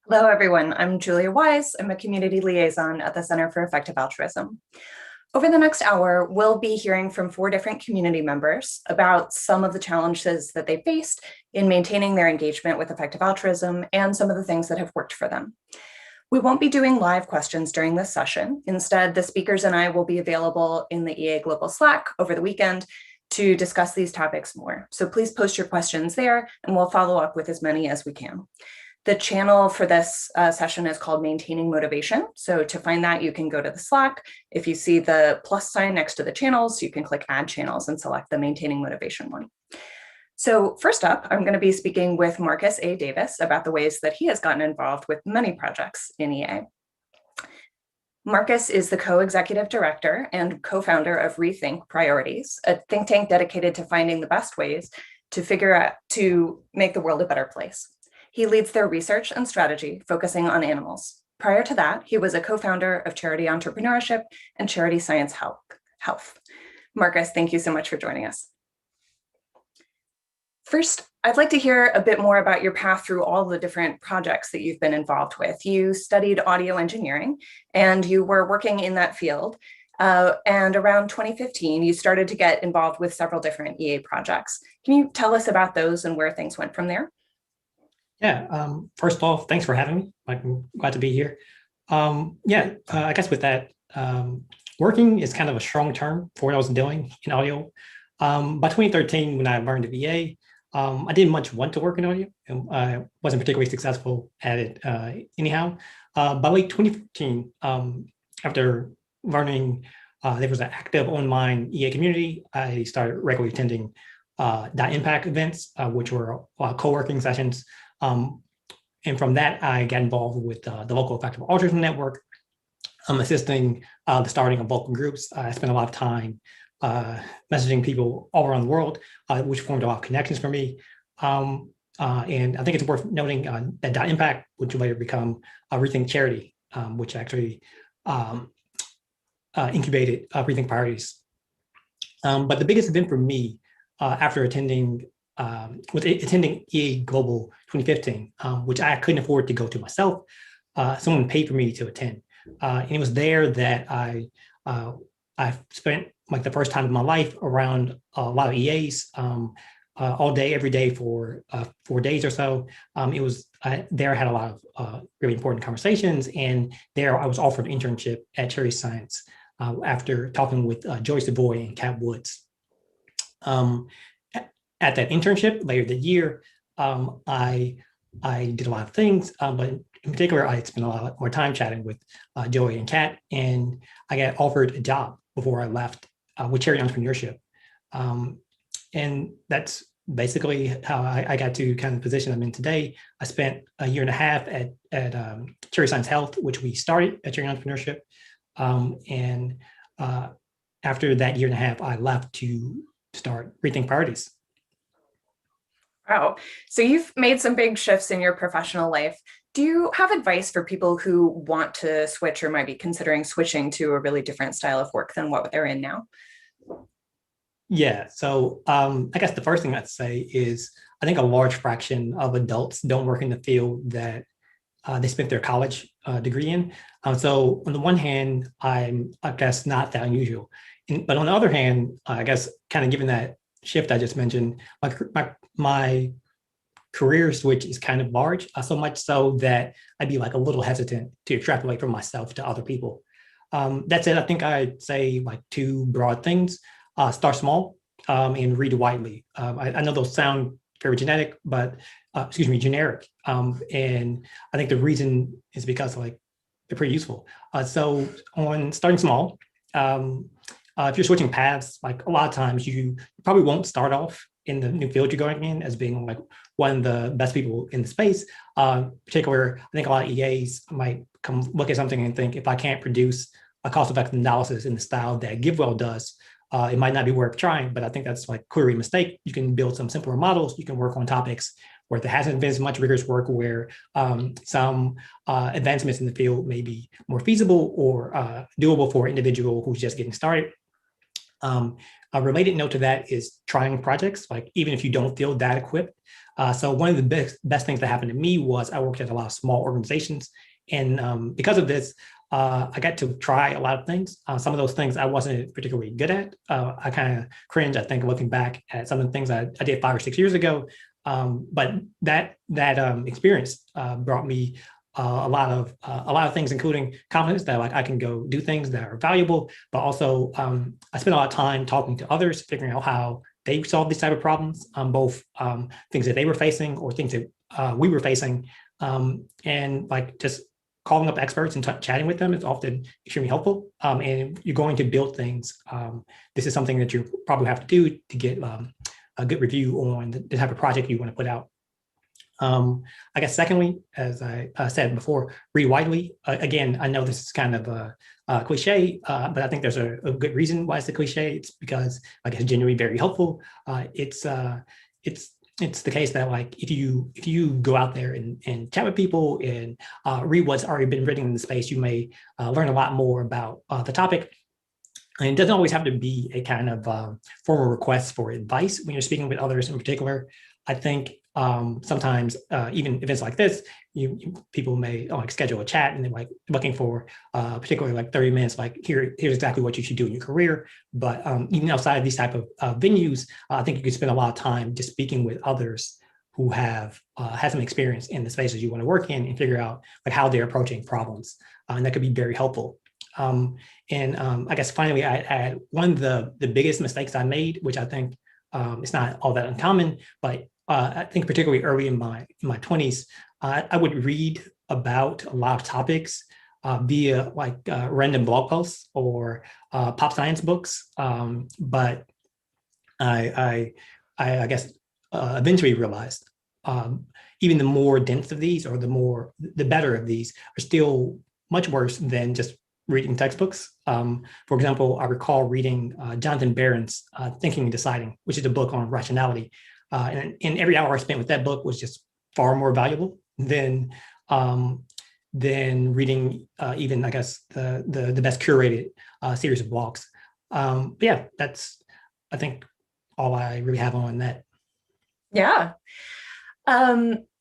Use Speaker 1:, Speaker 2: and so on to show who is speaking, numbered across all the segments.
Speaker 1: Hello, everyone. I'm Julia Wise. I'm a community liaison at the Center for Effective Altruism. Over the next hour, we'll be hearing from 4 different community members about some of the challenges that they faced in maintaining their engagement with effective altruism and some of the things that have worked for them. We won't be doing live questions during this session. Instead, the speakers and I will be available in the EA Global Slack over the weekend to discuss these topics more. So please post your questions there, and we'll follow up with as many as we can. The channel for this session is called Maintaining Motivation. So to find that, you can go to the Slack. If you see the plus sign next to the channels, you can click Add Channels and select the Maintaining Motivation one. So first up, I'm going to be speaking with Marcus A. Davis about the ways that he has gotten involved with many projects in EA. Marcus is the co-executive director and co-founder of Rethink Priorities, a think tank dedicated to finding the best ways to make the world a better place. He leads their research and strategy, focusing on animals. Prior to that, he was a co-founder of Charity Entrepreneurship and Charity Science Health. Marcus, thank you so much for joining us. First, I'd like to hear a bit more about your path through all the different projects that you've been involved with. You studied audio engineering, and you were working in that field. And around 2015, you started to get involved with several different EA projects. Can you tell us about those and where things went from there?
Speaker 2: Yeah, first off, thanks for having me. I'm glad to be here. I guess with that, working is kind of a strong term for what I was doing in audio. By 2013, when I learned VA, I didn't much want to work in audio, and I wasn't particularly successful at it anyhow. By late 2014, after learning there was an active online EA community, I started regularly attending .impact events, which were co-working sessions. And from that, I got involved with the local Effective Altruism network, assisting the starting of local groups. I spent a lot of time messaging people all around the world, which formed a lot of connections for me. And I think it's worth noting that .impact, which will later become a Rethink Charity, which actually incubated Rethink Priorities. But the biggest event for me after attending EA Global 2015, which I couldn't afford to go to myself. Someone paid for me to attend. And it was there that I spent like the first time of my life around a lot of EAs all day, every day for 4 days or so. It was there I had a lot of really important conversations, and there I was offered an internship at Charity Science after talking with Joyce DeVoy and Kat Woods. At that internship later that year, I did a lot of things, but in particular, I spent a lot more time chatting with Joey and Kat, and I got offered a job before I left with Charity Entrepreneurship. And that's basically how I got to kind of the position I'm in today. I spent a year and a half at Charity Science Health, which we started at Charity Entrepreneurship. And after that year and a half, I left to start Rethink Priorities.
Speaker 1: Wow. So you've made some big shifts in your professional life. Do you have advice for people who want to switch or might be considering switching to a really different style of work than what they're in now?
Speaker 2: Yeah, so I guess the first thing I'd say is I think a large fraction of adults don't work in the field that they spent their college degree in. So on the one hand, I guess not that unusual. But on the other hand, I guess kind of given that shift I just mentioned, my career switch is kind of large, so much so that I'd be like a little hesitant to extrapolate from myself to other people. That said, I think I'd say like 2 broad things. Start small and read widely. I know those sound very generic, but generic. And I think the reason is because like they're pretty useful. So on starting small, if you're switching paths, like a lot of times you probably won't start off in the new field you're going in as being like one of the best people in the space. Particular, I think a lot of EAs might come look at something and think, if I can't produce a cost-effective analysis in the style that GiveWell does, it might not be worth trying. But I think that's like clearly a mistake. You can build some simpler models. You can work on topics where there hasn't been as much rigorous work, where some advancements in the field may be more feasible or doable for an individual who's just getting started. A related note to that is trying projects. Like even if you don't feel that equipped, So one of the best things that happened to me was I worked at a lot of small organizations. And because of this, I got to try a lot of things. Some of those things I wasn't particularly good at. I kind of cringe, I think, looking back at some of the things I did 5 or 6 years ago. But that experience brought me a lot of things, including confidence that like I can go do things that are valuable. But also, I spent a lot of time talking to others, figuring out how they solve these type of problems, both things that they were facing or things that we were facing, and like just calling up experts and chatting with them is often extremely helpful. And you're going to build things. This is something that you probably have to do to get a good review on the type of project you want to put out. I guess secondly, as I said before, read widely. Again, I know this is kind of a cliche, but I think there's a good reason why it's a cliche. It's because like it's genuinely very helpful. It's the case that like if you go out there and chat with people and read what's already been written in the space, you may learn a lot more about the topic. And it doesn't always have to be a kind of formal request for advice when you're speaking with others in particular. I think sometimes even events like this, people may like schedule a chat and they're like looking for particularly like 30 minutes, like here's exactly what you should do in your career. But even outside of these type of venues, I think you can spend a lot of time just speaking with others who have had some experience in the spaces you want to work in and figure out like how they're approaching problems. And that could be very helpful. I guess finally, I add one of the biggest mistakes I made, which I think it's not all that uncommon, but I think particularly early in my 20s, I would read about a lot of topics via like random blog posts or pop science books. But I guess eventually realized even the more dense of these or the better of these are still much worse than just reading textbooks. For example, I recall reading Jonathan Barron's Thinking and Deciding, which is a book on rationality. And every hour I spent with that book was just far more valuable than reading even, I guess, the best curated series of blogs. But yeah, that's, I think, all I really have on that.
Speaker 1: Yeah.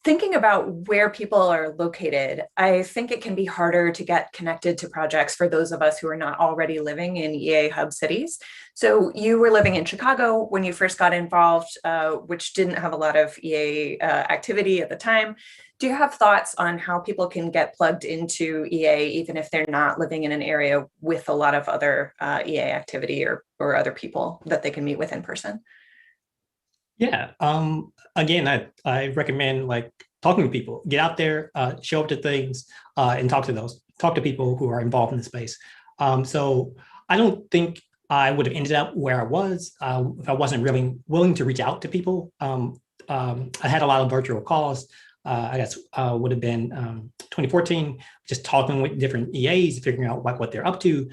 Speaker 1: Thinking about where people are located, I think it can be harder to get connected to projects for those of us who are not already living in EA hub cities. So you were living in Chicago when you first got involved, which didn't have a lot of EA activity at the time. Do you have thoughts on how people can get plugged into EA, even if they're not living in an area with a lot of other EA activity or other people that they can meet with in person?
Speaker 2: Yeah. Again, I recommend like talking to people, get out there, show up to things, and talk to people who are involved in the space. So I don't think I would have ended up where I was if I wasn't really willing to reach out to people. I had a lot of virtual calls. I guess would have been 2014, just talking with different EAs, figuring out like what they're up to,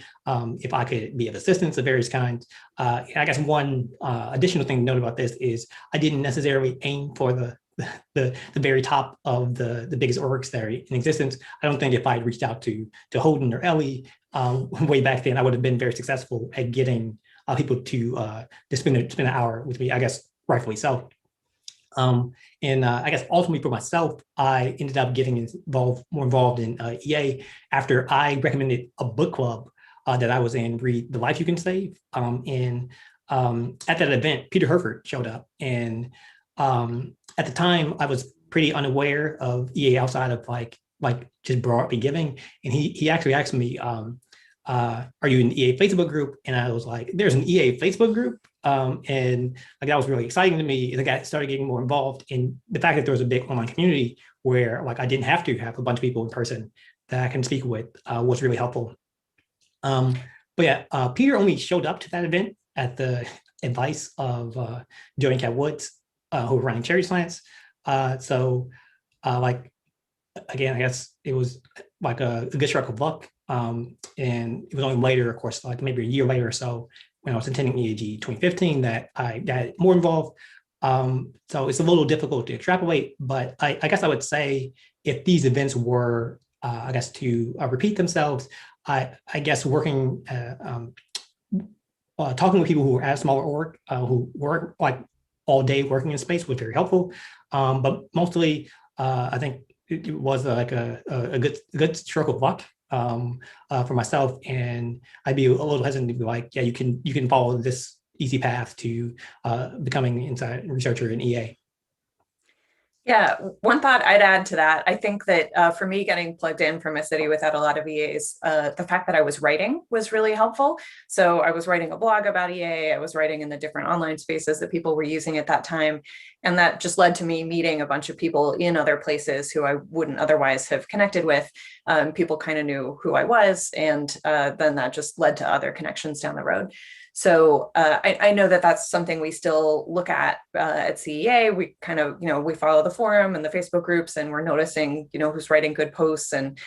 Speaker 2: if I could be of assistance of various kinds. I guess one additional thing to note about this is I didn't necessarily aim for the very top of the biggest orgs that are in existence. I don't think if I had reached out to Holden or Ellie way back then, I would have been very successful at getting people to spend an hour with me, I guess rightfully so. I guess ultimately for myself, I ended up getting more involved in EA after I recommended a book club that I was in, read The Life You Can Save. At that event, Peter Herford showed up. And at the time, I was pretty unaware of EA outside of like just broadly giving. And he actually asked me, are you in the EA Facebook group? And I was like, there's an EA Facebook group. And like that was really exciting to me. And I started getting more involved in the fact that there was a big online community where like I didn't have to have a bunch of people in person that I can speak with was really helpful. But yeah, Peter only showed up to that event at the advice of Joey and Cat Woods, who were running Cherry Slants. Like again, I guess it was like a good stroke of luck. And it was only later, of course, like maybe a year later or so, when I was attending EAG 2015, that I got more involved. So it's a little difficult to extrapolate, but I guess I would say if these events were, I guess, to repeat themselves, I guess talking with people who are at a smaller org, who were like all day working in space was very helpful. But mostly, I think it was like a good stroke of luck for myself. And I'd be a little hesitant to be like, yeah, you can follow this easy path to becoming an inside researcher in EA.
Speaker 1: Yeah, one thought I'd add to that, I think that for me, getting plugged in from a city without a lot of EAs, the fact that I was writing was really helpful. So I was writing a blog about EA, I was writing in the different online spaces that people were using at that time. And that just led to me meeting a bunch of people in other places who I wouldn't otherwise have connected with. People kind of knew who I was, and then that just led to other connections down the road. So I know that that's something we still look at CEA. We kind of, we follow the forum and the Facebook groups, and we're noticing, who's writing good posts and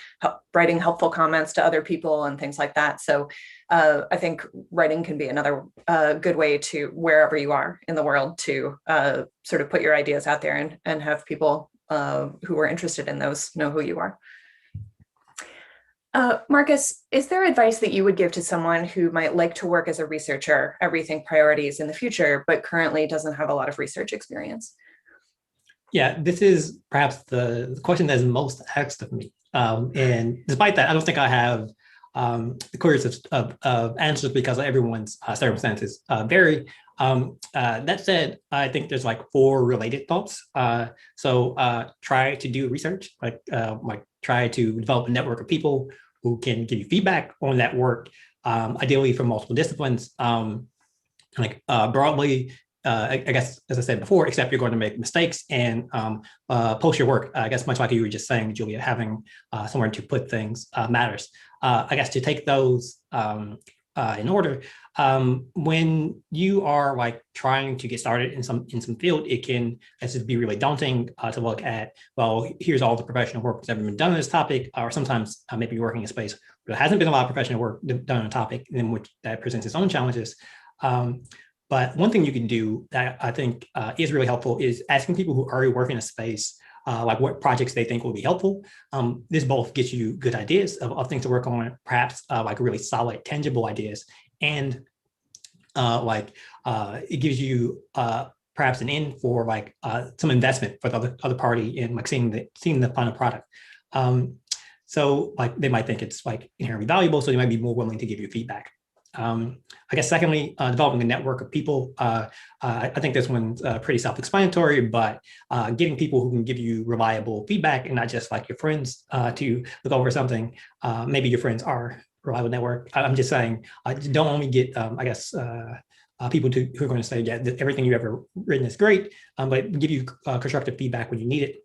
Speaker 1: writing helpful comments to other people and things like that. So I think writing can be another good way to, wherever you are in the world, to sort of put your ideas out there and have people who are interested in those know who you are. Marcus, is there advice that you would give to someone who might like to work as a researcher at Rethink Priorities in the future, but currently doesn't have a lot of research experience?
Speaker 2: Yeah, this is perhaps the question that is most asked of me. And despite that, I don't think I have the clearest of answers, because everyone's circumstances vary. That said, I think there's like 4 related thoughts. So try to do research, like try to develop a network of people who can give you feedback on that work, ideally from multiple disciplines. Broadly, I guess, as I said before, except you're going to make mistakes, and post your work. I guess much like you were just saying, Julia, having somewhere to put things matters. I guess to take those in order, when you are like trying to get started in some field, it can just be really daunting to look at, well, here's all the professional work that's ever been done on this topic, or sometimes maybe you're working in a space where there hasn't been a lot of professional work done on a topic, in which that presents its own challenges. But one thing you can do that I think is really helpful is asking people who already work in a space like what projects they think will be helpful. This both gets you good ideas of things to work on, perhaps like really solid, tangible ideas, and it gives you perhaps an in for like some investment for the other party in like seeing the final product. So like they might think it's like inherently valuable, so they might be more willing to give you feedback. I guess secondly, developing a network of people. I think this one's pretty self-explanatory, but getting people who can give you reliable feedback and not just like your friends to look over something. Maybe your friends are reliable network. I'm just saying, don't only get, people who are going to say, yeah, everything you've ever written is great, but give you constructive feedback when you need it.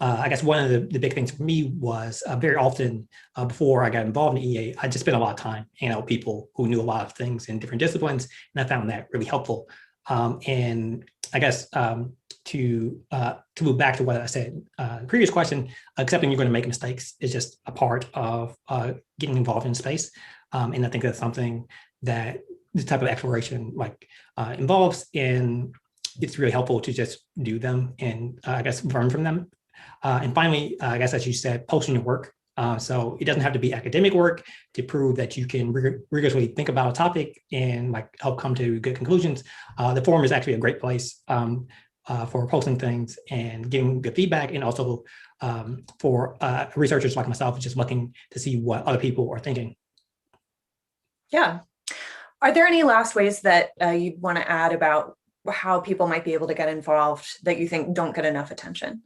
Speaker 2: I guess one of the big things for me was very often before I got involved in EA, I just spent a lot of time hanging out with people who knew a lot of things in different disciplines, and I found that really helpful. And I guess to move back to what I said the previous question, accepting you're going to make mistakes is just a part of getting involved in space. And I think that's something that this type of exploration involves, and it's really helpful to just do them and I guess learn from them. And finally, I guess, as you said, posting your work. So it doesn't have to be academic work to prove that you can rigorously think about a topic and help come to good conclusions. The forum is actually a great place for posting things and getting good feedback, and also for researchers like myself, just looking to see what other people are thinking.
Speaker 1: Yeah. Are there any last ways that you'd want to add about how people might be able to get involved that you think don't get enough attention?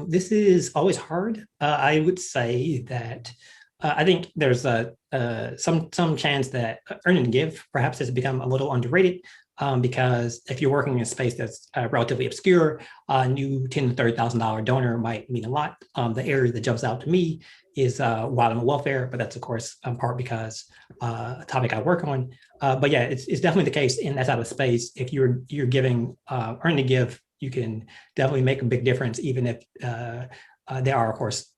Speaker 2: This is always hard. I would say that I think there's some chance that earn and give perhaps has become a little underrated, because if you're working in a space that's relatively obscure, a new $10,000 to $30,000 donor might mean a lot. The area that jumps out to me is wildlife welfare, but that's of course in part because a topic I work on. But yeah, it's definitely the case in that type of space. If you're giving earn to give, you can definitely make a big difference, even if there are, of course,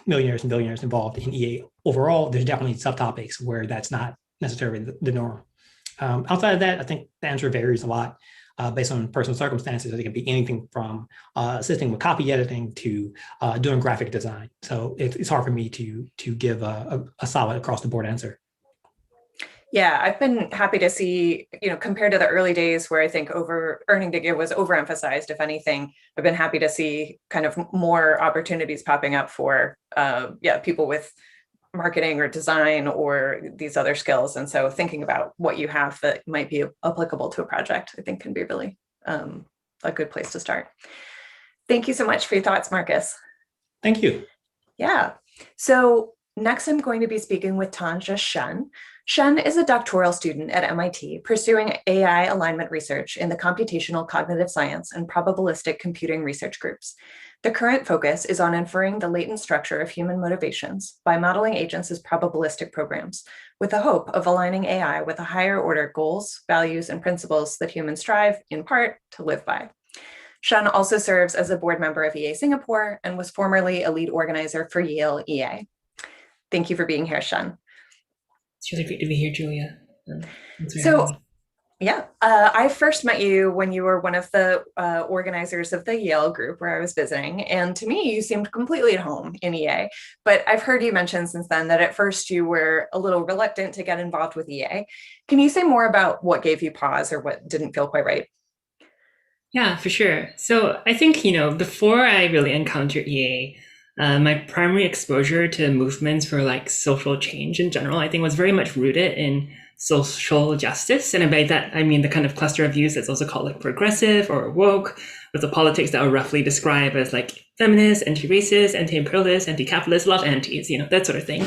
Speaker 2: millionaires and billionaires involved in EA. Overall, there's definitely subtopics where that's not necessarily the norm. Outside of that, I think the answer varies a lot based on personal circumstances. It can be anything from assisting with copy editing to doing graphic design. So it's hard for me to give a solid across the board answer.
Speaker 1: Yeah, I've been happy to see, compared to the early days where I think over earning to give was overemphasized, if anything, I've been happy to see kind of more opportunities popping up for, people with marketing or design or these other skills. And so thinking about what you have that might be applicable to a project, I think can be really a good place to start. Thank you so much for your thoughts, Marcus.
Speaker 2: Thank you.
Speaker 1: Yeah. So next I'm going to be speaking with Tanja Shen. Shen is a doctoral student at MIT pursuing AI alignment research in the computational cognitive science and probabilistic computing research groups. The current focus is on inferring the latent structure of human motivations by modeling agents as probabilistic programs, with the hope of aligning AI with a higher order goals, values, and principles that humans strive, in part, to live by. Shen also serves as a board member of EA Singapore and was formerly a lead organizer for Yale EA. Thank you for being here, Shen.
Speaker 3: It's really great to be here, Julia.
Speaker 1: I first met you when you were one of the organizers of the Yale group where I was visiting. And to me, you seemed completely at home in EA. But I've heard you mention since then that at first you were a little reluctant to get involved with EA. Can you say more about what gave you pause or what didn't feel quite right?
Speaker 3: Yeah, for sure. So I think, before I really encountered EA, my primary exposure to movements for like social change in general, I think was very much rooted in social justice. And by that, I mean the kind of cluster of views that's also called like progressive or woke, with the politics that are roughly described as like feminist, anti-racist, anti-imperialist, anti-capitalist, a lot of antis, that sort of thing.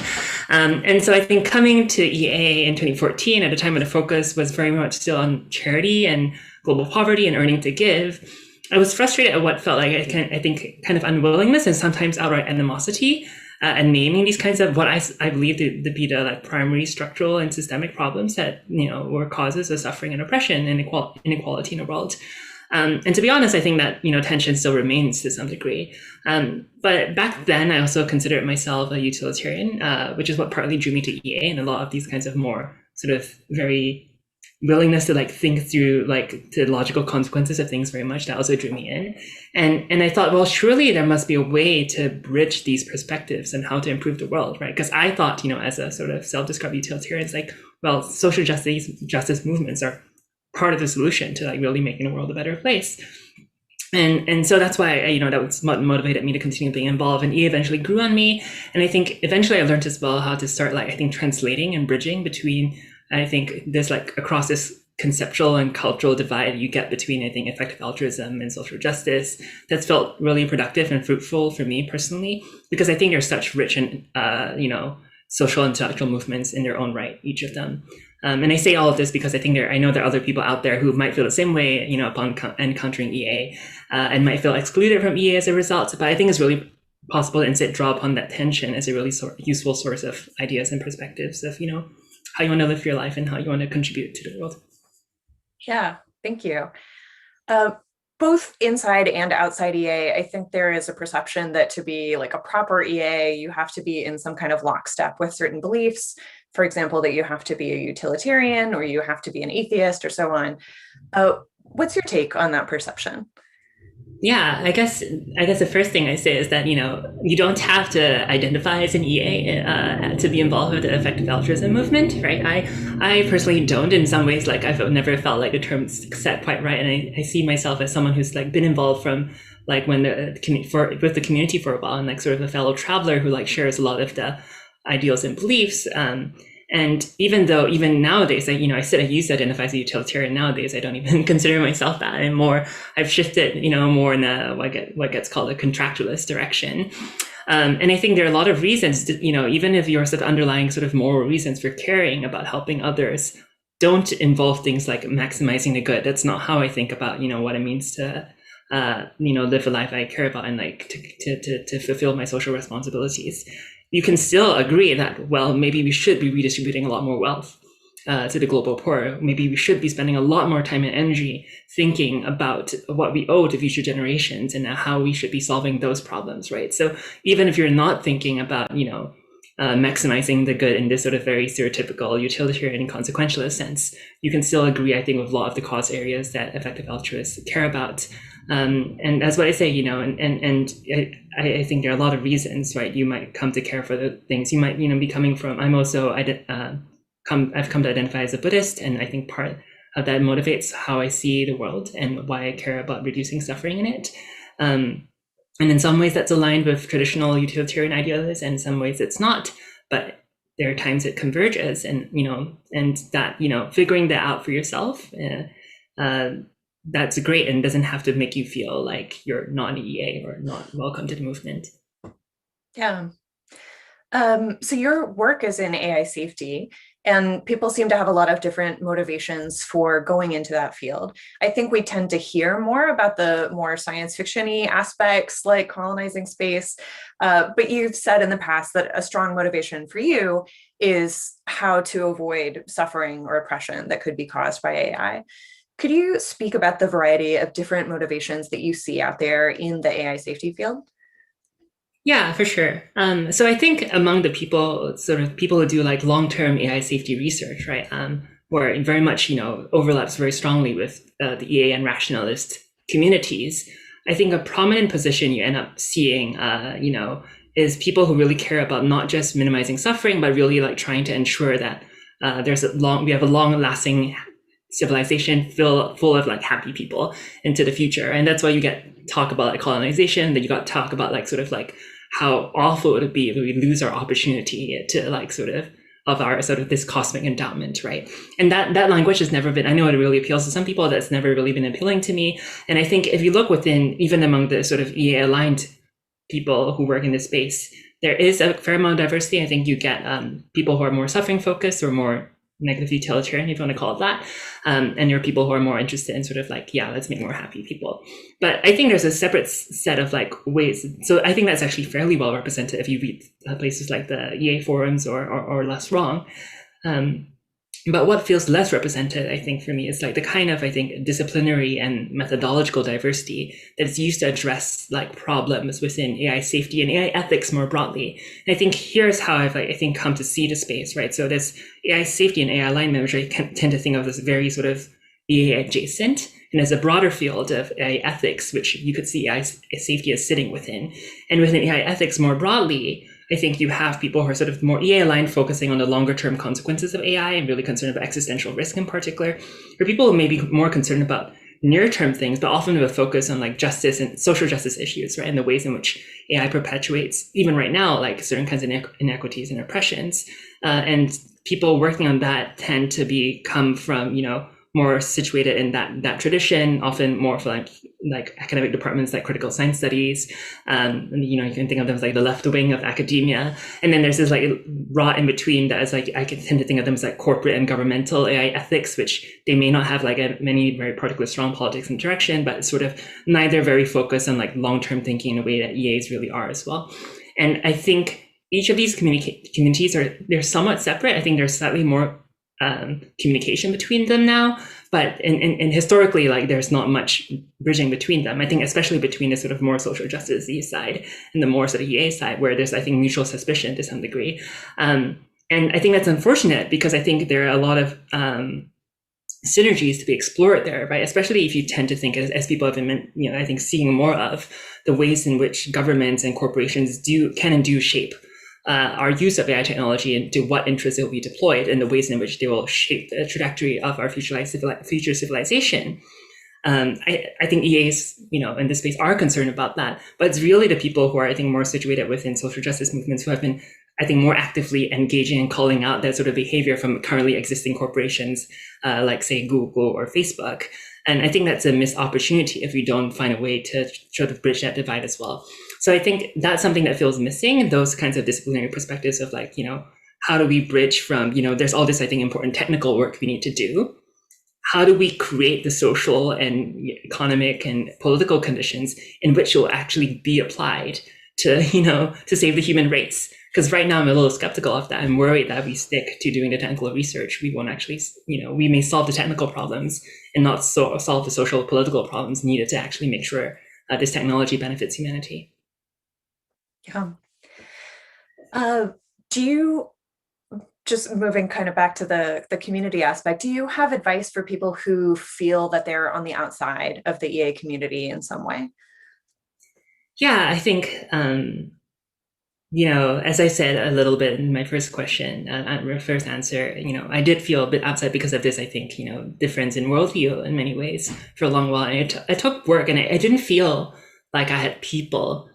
Speaker 3: And so I think coming to EA in 2014, at a time when the focus was very much still on charity and global poverty and earning to give, I was frustrated at what felt like, I think, kind of unwillingness and sometimes outright animosity, and naming these kinds of what I believe to be the like primary structural and systemic problems that were causes of suffering and oppression and inequality in the world. And to be honest, I think that tension still remains to some degree. But back then, I also considered myself a utilitarian, which is what partly drew me to EA and a lot of these kinds of more sort of very willingness to like think through like the logical consequences of things very much, that also drew me in. And I thought, well, surely there must be a way to bridge these perspectives and how to improve the world, right? Because I thought, as a sort of self-described utilitarian, it's like, well, social justice movements are part of the solution to like really making the world a better place. And so that's why, that was what motivated me to continue being involved. And EA eventually grew on me. And I think eventually I learned as well how to start like, I think, translating and bridging between, I think there's like across this conceptual and cultural divide you get between, I think, effective altruism and social justice. That's felt really productive and fruitful for me personally, because I think they're such rich and, social intellectual movements in their own right, each of them. And I say all of this because I think I know there are other people out there who might feel the same way, upon encountering EA, and might feel excluded from EA as a result. But I think it's really possible to instead draw upon that tension as a really useful source of ideas and perspectives of, how you want to live your life and how you want to contribute to the world.
Speaker 1: Yeah, thank you. Both inside and outside EA, I think there is a perception that to be like a proper EA, you have to be in some kind of lockstep with certain beliefs. For example, that you have to be a utilitarian or you have to be an atheist or so on. What's your take on that perception?
Speaker 3: Yeah, I guess the first thing I say is that, you don't have to identify as an EA to be involved with the effective altruism movement, right? I personally don't. In some ways, like I've never felt like the term's set quite right. And I see myself as someone who's like been involved from like with the community for a while, and like sort of a fellow traveler who like shares a lot of the ideals and beliefs. And even nowadays, I used to identify as a utilitarian. Nowadays, I don't even consider myself that anymore. I've shifted, more in what gets called a contractualist direction. And I think there are a lot of reasons to, even if your sort of underlying sort of moral reasons for caring about helping others don't involve things like maximizing the good. That's not how I think about, what it means to, live a life I care about and like to fulfill my social responsibilities. You can still agree that, well, maybe we should be redistributing a lot more wealth to the global poor. Maybe we should be spending a lot more time and energy thinking about what we owe to future generations and how we should be solving those problems, right? So even if you're not thinking about, maximizing the good in this sort of very stereotypical utilitarian consequentialist sense, you can still agree, I think, with a lot of the cause areas that effective altruists care about. And that's what I say, I think there are a lot of reasons, right? You might come to care for the things you might, be coming from. I'm also I've come to identify as a Buddhist, and I think part of that motivates how I see the world and why I care about reducing suffering in it. And in some ways that's aligned with traditional utilitarian ideas, and in some ways it's not, but there are times it converges, and that figuring that out for yourself, that's great, and doesn't have to make you feel like you're not an EA or not welcome to the movement.
Speaker 1: Yeah. So your work is in AI safety, and people seem to have a lot of different motivations for going into that field. I think we tend to hear more about the more science fiction-y aspects like colonizing space, but you've said in the past that a strong motivation for you is how to avoid suffering or oppression that could be caused by AI. Could you speak about the variety of different motivations that you see out there in the AI safety field?
Speaker 3: Yeah, for sure. So I think among the people who do like long-term AI safety research, right, where it very much, overlaps very strongly with the EA and rationalist communities, I think a prominent position you end up seeing, is people who really care about not just minimizing suffering, but really like trying to ensure that we have a long-lasting civilization full of like happy people into the future. And that's why you get talk about like colonization, that you got talk about like sort of like how awful it would be if we lose our opportunity to like sort of our sort of this cosmic endowment, right? And that language has never been, I know it really appeals to some people, that's never really been appealing to me. And I think if you look within, even among the sort of EA aligned people who work in this space, there is a fair amount of diversity. I think you get people who are more suffering focused or more negative utilitarian, if you want to call it that. And there are people who are more interested in sort of like, yeah, let's make more happy people. But I think there's a separate set of like ways. So I think that's actually fairly well represented if you read places like the EA forums or Less Wrong. But what feels less represented, I think, for me is like the kind of, I think, disciplinary and methodological diversity that's used to address like problems within AI safety and AI ethics more broadly. And I think here's how I've, I think, come to see the space, right? So there's AI safety and AI alignment, which I tend to think of as very sort of EA adjacent. And there's a broader field of AI ethics, which you could see AI safety as sitting within. And within AI ethics more broadly, I think you have people who are sort of more EA aligned, focusing on the longer term consequences of AI and really concerned about existential risk in particular, or people who may be more concerned about near term things, but often with a focus on like justice and social justice issues, right? And the ways in which AI perpetuates, even right now, like certain kinds of inequities and oppressions. And people working on that tend to come from, more situated in that tradition, often more for like academic departments like critical science studies. And, you can think of them as like the left wing of academia. And then there's this like rot in between that is like, I can tend to think of them as like corporate and governmental AI ethics, which they may not have like many very particular strong politics and direction, but it's sort of neither very focused on like long-term thinking in a way that EAs really are as well. And I think each of these communities they're somewhat separate. I think there's slightly more communication between them now, but and historically, like there's not much bridging between them. I think especially between the sort of more social justice side and the more sort of EA side, where there's, I think, mutual suspicion to some degree. And I think that's unfortunate because I think there are a lot of synergies to be explored there, right? Especially if you tend to think, as people have been, I think, seeing more of the ways in which governments and corporations can and do shape our use of AI technology and to what interests it will be deployed and the ways in which they will shape the trajectory of our future civilization. I think EAs, in this space are concerned about that, but it's really the people who are, I think, more situated within social justice movements who have been, I think, more actively engaging and calling out that sort of behavior from currently existing corporations, like say Google or Facebook. And I think that's a missed opportunity if we don't find a way to sort of bridge that divide as well. So I think that's something that feels missing, those kinds of disciplinary perspectives of like, how do we bridge from, there's all this, I think, important technical work we need to do. How do we create the social and economic and political conditions in which it will actually be applied to, to save the human race? Because right now I'm a little skeptical of that. I'm worried that if we stick to doing the technical research, we won't actually, we may solve the technical problems and not solve the social political problems needed to actually make sure this technology benefits humanity.
Speaker 1: Yeah. Do you, just moving kind of back to the community aspect, do you have advice for people who feel that they're on the outside of the EA community in some way?
Speaker 3: Yeah, I think As I said a little bit in my first question, my first answer, I did feel a bit outside because of this, I think, difference in worldview in many ways for a long while. And I took work and I didn't feel like I had people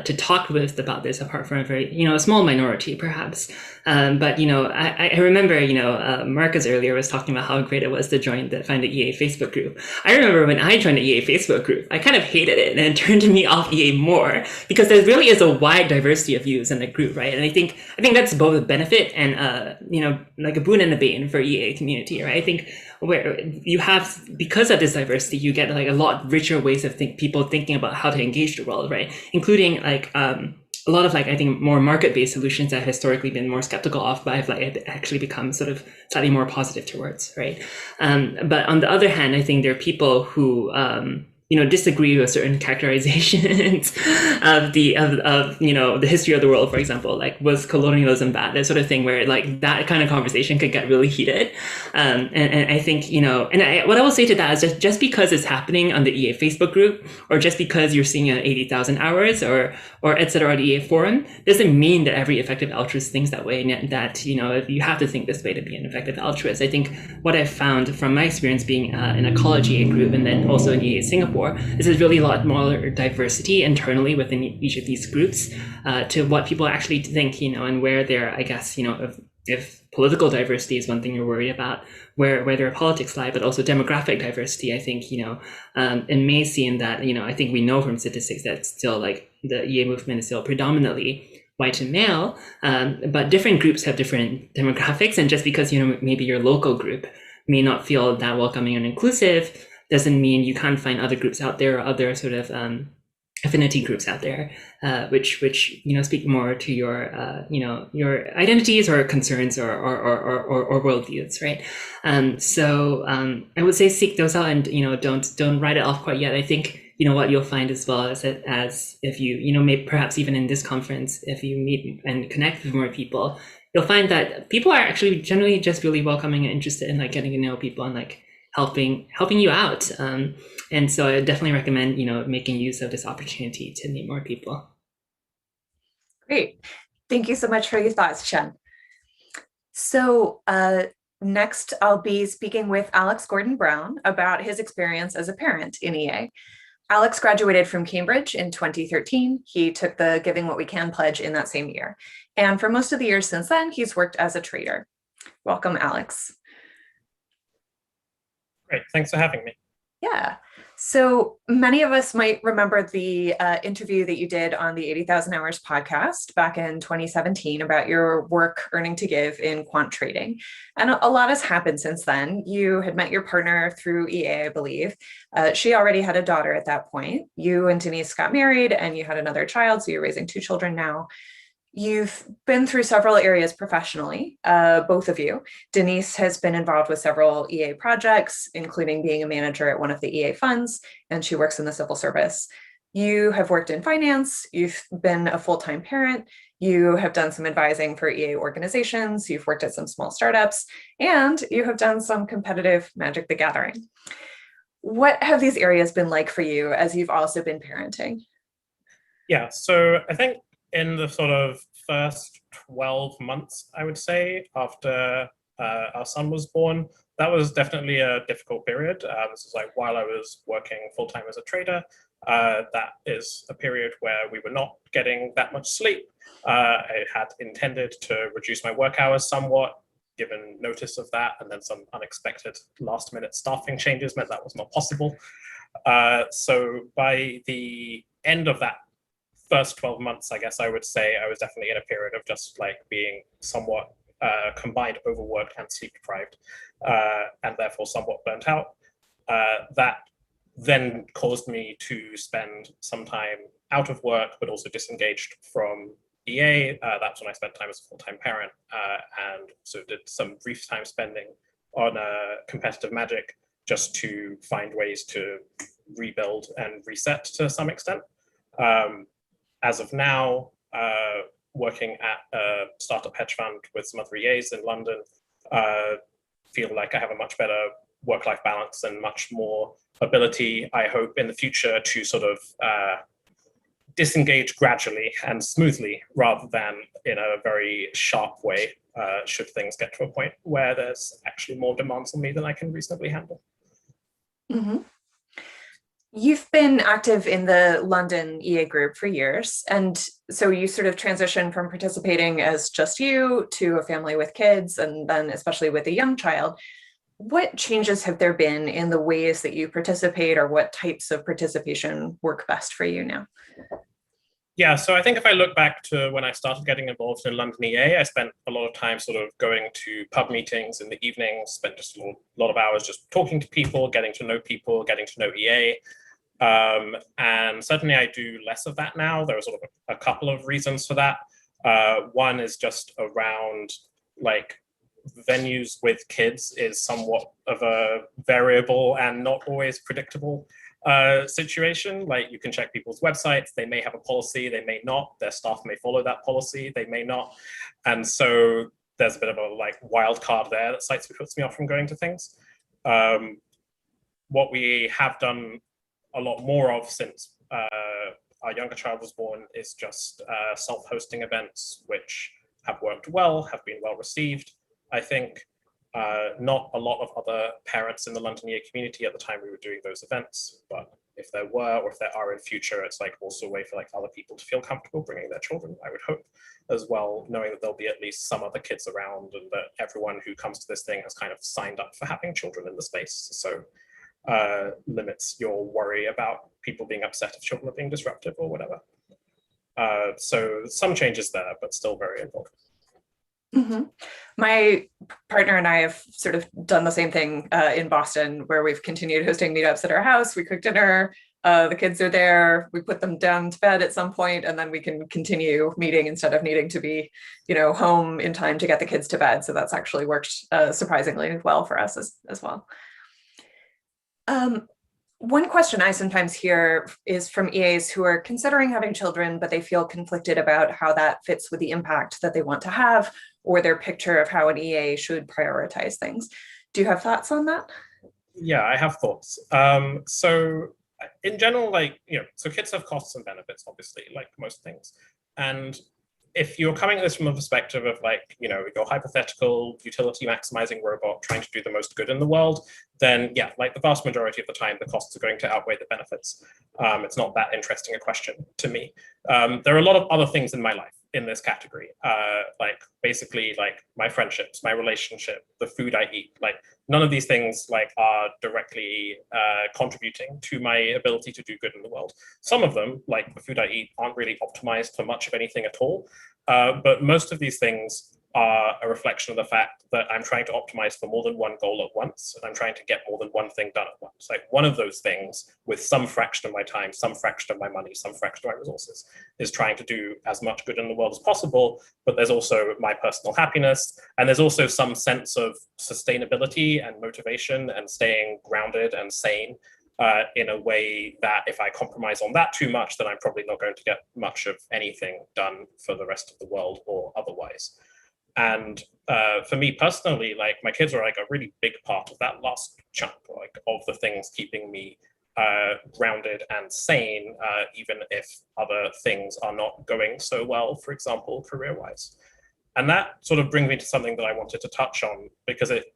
Speaker 3: to talk with about this apart from a very, a small minority perhaps. But, I remember, Marcus earlier was talking about how great it was to find the EA Facebook group. I remember when I joined the EA Facebook group, I kind of hated it and it turned me off EA more because there really is a wide diversity of views in the group, right? And I think that's both a benefit and, like a boon and a bane for EA community, right? I think where you have, because of this diversity, you get like a lot richer ways of people thinking about how to engage the world, right? Including like a lot of like, I think more market-based solutions that have historically been more skeptical of, but have like actually become sort of slightly more positive towards, right? But on the other hand, I think there are people who, disagree with certain characterizations of the history of the world, for example, like was colonialism bad, that sort of thing, where like that kind of conversation could get really heated. And I think, what I will say to that is just because it's happening on the EA Facebook group, or just because you're seeing 80,000 hours or et cetera, the EA forum, doesn't mean that every effective altruist thinks that way, and that, you have to think this way to be an effective altruist. I think what I've found from my experience being in a college EA group and then also in EA Singapore, is there's really a lot more diversity internally within each of these groups to what people actually think, and where they're, I guess, if political diversity is one thing you're worried about, where their politics lie, but also demographic diversity, I think, it may seem that, I think we know from statistics that still like the EA movement is still predominantly white and male, but different groups have different demographics. And just because, maybe your local group may not feel that welcoming and inclusive, doesn't mean you can't find other groups out there or other sort of affinity groups out there, which speak more to your your identities or concerns or worldviews, right? So I would say seek those out and don't write it off quite yet. I think what you'll find as well is that as if you maybe perhaps even in this conference, if you meet and connect with more people, you'll find that people are actually generally just really welcoming and interested in like getting to know people and like helping you out. And so I definitely recommend, making use of this opportunity to meet more people.
Speaker 1: Great. Thank you so much for your thoughts, Chen. So next, I'll be speaking with Alex Gordon-Brown about his experience as a parent in EA. Alex graduated from Cambridge in 2013. He took the Giving What We Can pledge in that same year. And for most of the years since then, he's worked as a trader. Welcome, Alex.
Speaker 4: Great, thanks for having me.
Speaker 1: Yeah. So many of us might remember the interview that you did on the 80,000 Hours podcast back in 2017 about your work earning to give in quant trading. And a lot has happened since then. You had met your partner through EA, I believe. She already had a daughter at that point. You and Denise got married and you had another child, so you're raising 2 children now. You've been through several areas professionally, both of you. Denise has been involved with several EA projects, including being a manager at one of the EA funds, and she works in the civil service. You have worked in finance, you've been a full-time parent, you have done some advising for EA organizations, you've worked at some small startups, and you have done some competitive Magic the Gathering. What have these areas been like for you as you've also been parenting?
Speaker 4: Yeah, so I think in the sort of first 12 months, I would say, after our son was born, that was definitely a difficult period. This is like while I was working full-time as a trader. That is a period where we were not getting that much sleep. I had intended to reduce my work hours somewhat, given notice of that, and then some unexpected last-minute staffing changes meant that was not possible. So by the end of that first 12 months, I guess I would say I was definitely in a period of just like being somewhat combined overworked and sleep deprived, and therefore somewhat burnt out. That then caused me to spend some time out of work, but also disengaged from EA. That's when I spent time as a full-time parent, and so did some brief time spending on competitive Magic just to find ways to rebuild and reset to some extent. As of now, working at a startup hedge fund with some other EAs in London, feel like I have a much better work-life balance and much more ability, I hope, in the future to sort of disengage gradually and smoothly rather than in a very sharp way, should things get to a point where there's actually more demands on me than I can reasonably handle.
Speaker 1: Mm-hmm. You've been active in the London EA group for years, and so you sort of transitioned from participating as just you to a family with kids, and then especially with a young child. What changes have there been in the ways that you participate, or what types of participation work best for you now?
Speaker 4: Yeah, so I think if I look back to when I started getting involved in London EA, I spent a lot of time sort of going to pub meetings in the evenings, spent just a lot of hours just talking to people, getting to know EA. And certainly I do less of that now. There are sort of a couple of reasons for that. One is just around like venues with kids is somewhat of a variable and not always predictable situation. Like you can check people's websites, they may have a policy, they may not, their staff may follow that policy, they may not. And so there's a bit of a like wild card there that puts me off from going to things. What we have done a lot more of since our younger child was born is just self-hosting events, which have worked well, have been well received. I think not a lot of other parents in the London EA community at the time we were doing those events, but if there were, or if there are in future, it's like also a way for like other people to feel comfortable bringing their children, I would hope, as well, knowing that there'll be at least some other kids around and that everyone who comes to this thing has kind of signed up for having children in the space. So limits your worry about people being upset if children are being disruptive or whatever. So some changes there, but still very involved.
Speaker 1: Mm-hmm. My partner and I have sort of done the same thing in Boston, where we've continued hosting meetups at our house. We cook dinner, the kids are there, we put them down to bed at some point, and then we can continue meeting instead of needing to be, home in time to get the kids to bed. So that's actually worked surprisingly well for us as well. One question I sometimes hear is from EAs who are considering having children, but they feel conflicted about how that fits with the impact that they want to have, or their picture of how an EA should prioritize things. Do you have thoughts on that?
Speaker 4: Yeah, I have thoughts. So in general, so kids have costs and benefits, obviously, like most things. And if you're coming at this from a perspective of your hypothetical utility maximizing robot trying to do the most good in the world, then yeah, like the vast majority of the time, the costs are going to outweigh the benefits. It's not that interesting a question to me. There are a lot of other things in my life in this category, basically my friendships, my relationship, the food I eat, none of these things are directly contributing to my ability to do good in the world. Some of them, like the food I eat, aren't really optimized for much of anything at all. But most of these things are a reflection of the fact that I'm trying to optimize for more than one goal at once, and I'm trying to get more than one thing done at once. Like one of those things, with some fraction of my time, some fraction of my money, some fraction of my resources, is trying to do as much good in the world as possible. But there's also my personal happiness, and there's also some sense of sustainability and motivation and staying grounded and sane in a way that if I compromise on that too much, then I'm probably not going to get much of anything done for the rest of the world or otherwise. And for me personally, my kids are a really big part of that last chunk, of the things keeping me grounded and sane, even if other things are not going so well, for example, career-wise. And that sort of brings me to something that I wanted to touch on, because it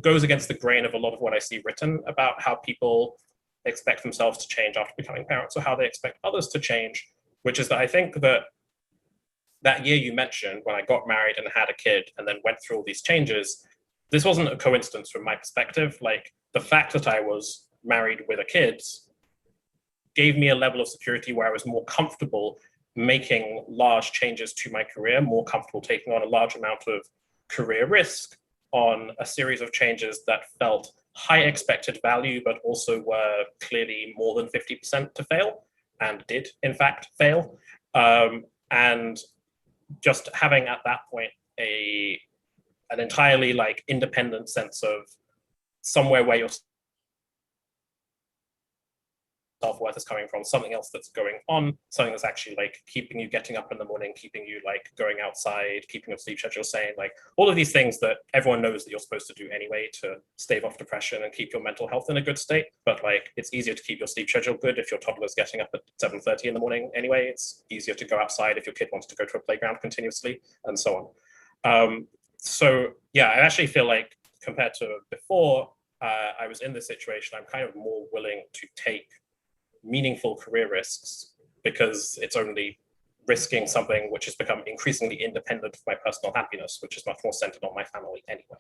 Speaker 4: goes against the grain of a lot of what I see written about how people expect themselves to change after becoming parents, or how they expect others to change, which is that I think that year you mentioned, when I got married and had a kid and then went through all these changes, this wasn't a coincidence from my perspective. The fact that I was married with a kid gave me a level of security where I was more comfortable making large changes to my career, more comfortable taking on a large amount of career risk on a series of changes that felt high expected value, but also were clearly more than 50% to fail, and did in fact fail. And just having at that point an entirely independent sense of somewhere where you're self-worth is coming from, something else that's going on, something that's actually like keeping you getting up in the morning, keeping you like going outside, keeping your sleep schedule sane, like all of these things that everyone knows that you're supposed to do anyway to stave off depression and keep your mental health in a good state. But like, it's easier to keep your sleep schedule good if your toddler's getting up at 7:30 in the morning anyway. It's easier to go outside if your kid wants to go to a playground continuously, and so on. So yeah, I actually feel like compared to before, I was in this situation, I'm kind of more willing to take meaningful career risks because it's only risking something which has become increasingly independent of my personal happiness, which is much more centered on my family anyway.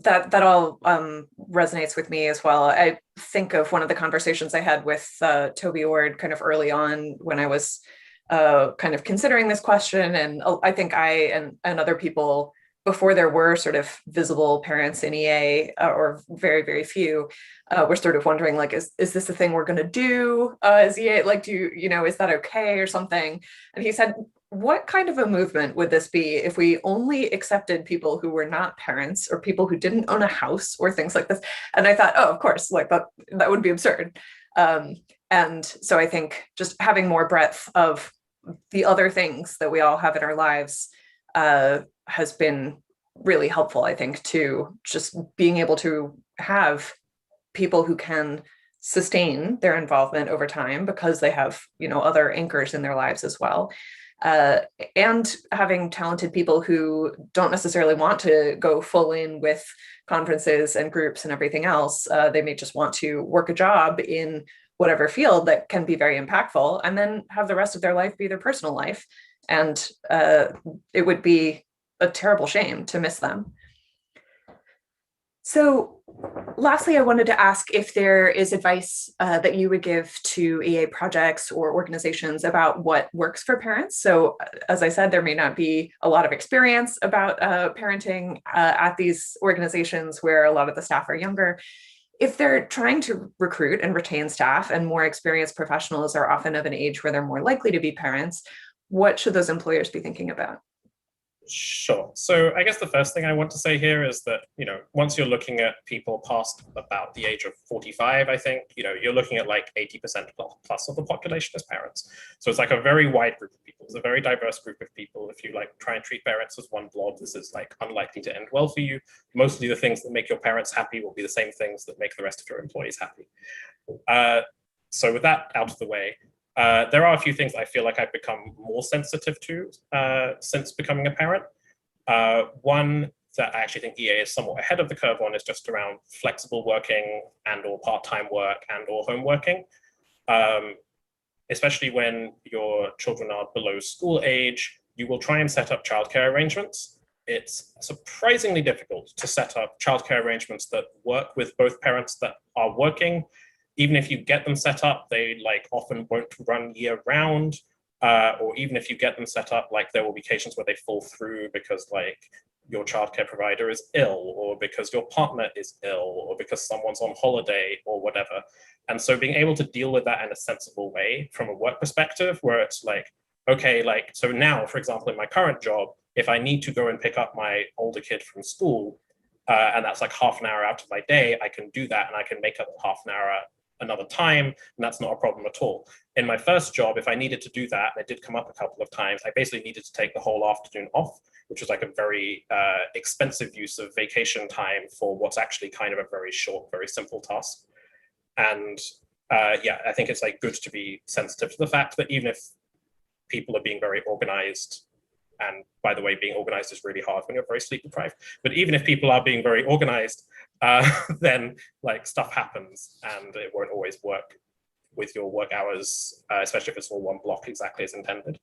Speaker 1: That all resonates with me as well. I think of one of the conversations I had with Toby Ord kind of early on when I was kind of considering this question. And I think I and other people, before there were sort of visible parents in EA, or very, very few, were sort of wondering, like, is this the thing we're going to do as EA? Like, is that okay or something? And he said, what kind of a movement would this be if we only accepted people who were not parents or people who didn't own a house or things like this? And I thought, oh, of course, like that would be absurd. And so I think just having more breadth of the other things that we all have in our lives has been really helpful, I think, to just being able to have people who can sustain their involvement over time because they have, other anchors in their lives as well. And having talented people who don't necessarily want to go full in with conferences and groups and everything else. They may just want to work a job in whatever field that can be very impactful and then have the rest of their life be their personal life. And it would be a terrible shame to miss them. So lastly, I wanted to ask if there is advice that you would give to EA projects or organizations about what works for parents. So as I said, there may not be a lot of experience about parenting at these organizations where a lot of the staff are younger. If they're trying to recruit and retain staff and more experienced professionals are often of an age where they're more likely to be parents, what should those employers be thinking about?
Speaker 4: Sure. So I guess the first thing I want to say here is that, once you're looking at people past about the age of 45, I think, you're looking at like 80% plus of the population as parents. So it's like a very wide group of people. It's a very diverse group of people. If you like try and treat parents as one blob, this is like unlikely to end well for you. Mostly the things that make your parents happy will be the same things that make the rest of your employees happy. So with that out of the way, there are a few things I feel like I've become more sensitive to since becoming a parent. One that I actually think EA is somewhat ahead of the curve on is just around flexible working and or part-time work and or home working, especially when your children are below school age. You will try and set up childcare arrangements. It's surprisingly difficult to set up childcare arrangements that work with both parents that are working. Even if you get them set up, they often won't run year round. Or even if you get them set up, there will be occasions where they fall through because your childcare provider is ill, or because your partner is ill, or because someone's on holiday or whatever. And so being able to deal with that in a sensible way from a work perspective, where it's okay, so now, for example, in my current job, if I need to go and pick up my older kid from school, and that's half an hour out of my day, I can do that and I can make up half an hour another time, and that's not a problem at all. In my first job, if I needed to do that, and it did come up a couple of times, I basically needed to take the whole afternoon off, which was a very expensive use of vacation time for what's actually kind of a very short, very simple task. And I think it's good to be sensitive to the fact that even if people are being very organized, and by the way, being organized is really hard when you're very sleep deprived, but even if people are being very organized, then stuff happens and it won't always work with your work hours, especially if it's all one block exactly as intended.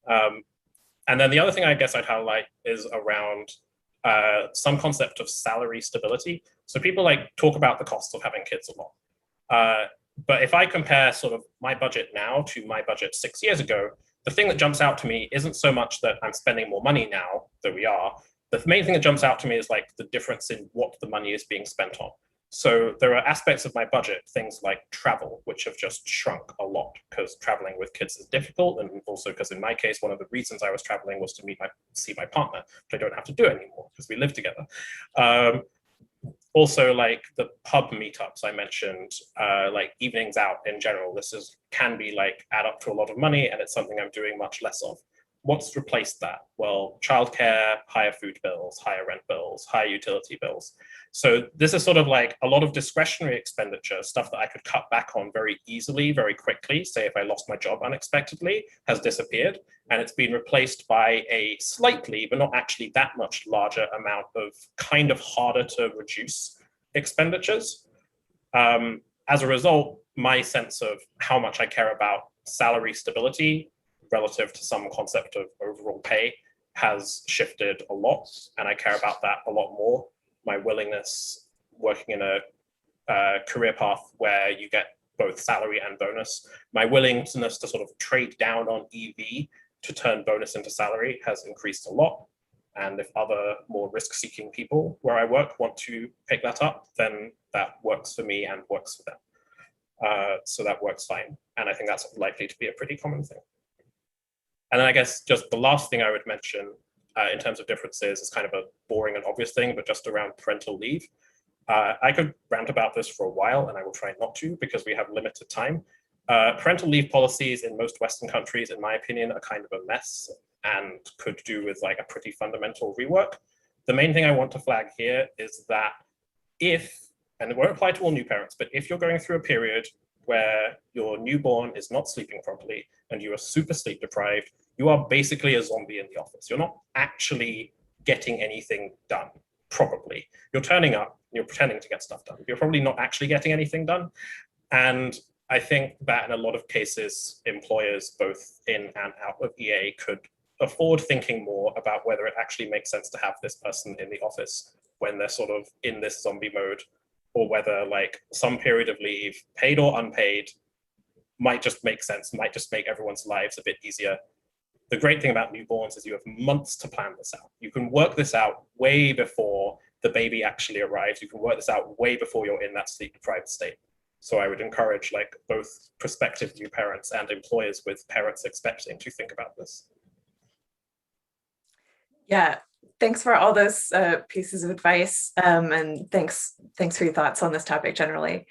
Speaker 4: And then the other thing I guess I'd highlight is around some concept of salary stability. So people talk about the costs of having kids a lot. But if I compare sort of my budget now to my budget 6 years ago, the thing that jumps out to me isn't so much that I'm spending more money now than we are. The main thing that jumps out to me is the difference in what the money is being spent on. So there are aspects of my budget, things like travel, which have just shrunk a lot because traveling with kids is difficult. And also because in my case, one of the reasons I was traveling was to see my partner, which I don't have to do anymore because we live together. Also, like the pub meetups I mentioned, like evenings out in general, can be like add up to a lot of money, and it's something I'm doing much less of. What's replaced that? Well, childcare, higher food bills, higher rent bills, higher utility bills. So this is sort of like a lot of discretionary expenditure, stuff that I could cut back on very easily, very quickly. Say if I lost my job unexpectedly, has disappeared. And it's been replaced by a slightly, but not actually that much larger amount of kind of harder to reduce expenditures. As a result, my sense of how much I care about salary stability relative to some concept of overall pay has shifted a lot, and I care about that a lot more. My willingness working in a career path where you get both salary and bonus, my willingness to sort of trade down on EV to turn bonus into salary has increased a lot. And if other more risk-seeking people where I work want to pick that up, then that works for me and works for them. So that works fine. And I think that's likely to be a pretty common thing. And then I guess just the last thing I would mention in terms of differences is kind of a boring and obvious thing, but just around parental leave. I could rant about this for a while, and I will try not to because we have limited time. Parental leave policies in most Western countries, in my opinion, are kind of a mess and could do with like a pretty fundamental rework. The main thing I want to flag here is that and it won't apply to all new parents, but if you're going through a period where your newborn is not sleeping properly and you are super sleep deprived, you are basically a zombie in the office. You're not actually getting anything done properly. You're turning up, you're pretending to get stuff done. You're probably not actually getting anything done. And I think that in a lot of cases, employers both in and out of EA could afford thinking more about whether it actually makes sense to have this person in the office when they're sort of in this zombie mode, or whether like some period of leave, paid or unpaid, might just make sense, might just make everyone's lives a bit easier. The great thing about newborns is you have months to plan this out. You can work this out way before the baby actually arrives. You can work this out way before you're in that sleep-deprived state. So I would encourage like both prospective new parents and employers with parents expecting to think about this.
Speaker 1: Yeah, thanks for all those pieces of advice, and thanks for your thoughts on this topic generally.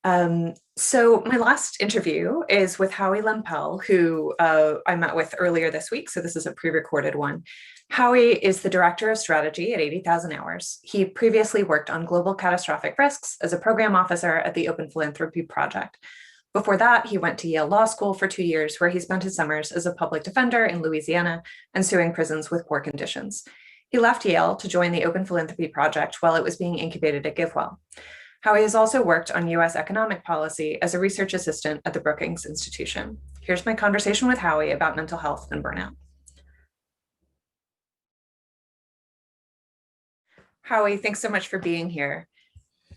Speaker 1: So my last interview is with Howie Lempel, who I met with earlier this week. So this is a pre-recorded one. Howie is the director of strategy at 80,000 Hours. He previously worked on global catastrophic risks as a program officer at the Open Philanthropy Project. Before that, he went to Yale Law School for 2 years, where he spent his summers as a public defender in Louisiana and suing prisons with poor conditions. He left Yale to join the Open Philanthropy Project while it was being incubated at GiveWell. Howie has also worked on US economic policy as a research assistant at the Brookings Institution. Here's my conversation with Howie about mental health and burnout. Howie, thanks so much for being here.